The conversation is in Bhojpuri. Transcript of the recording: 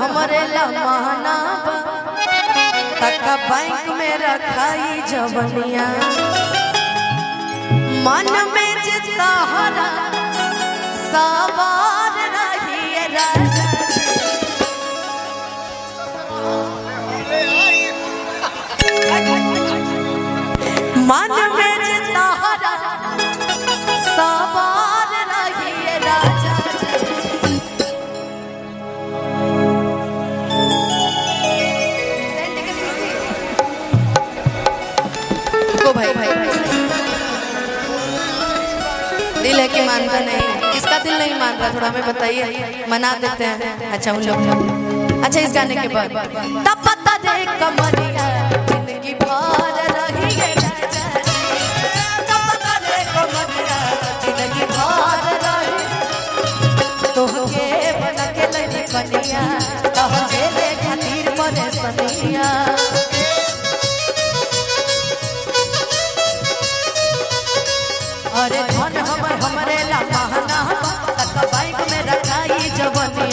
हमरे लमाना तका बैंक में रखाई जवनिया मन में जितना हरा सवार रही राजा मन में जितना हरा सवार रही राजा भाई दिल है कि मानता नहीं, किसका दिल नहीं मान रहा थोड़ा हमें बताइए, मना देते हैं। अच्छा उन लोग अच्छा इस गाने के बाद तब पता दे कमरिया जिंदगी भर रही है तब पता दे कमरिया जिंदगी भर रही तो के बना के लड़ी कनिया कह जेले खातिर परेशानिया अरे धन हमरे ला महना तक बाइक में रखाई जवनी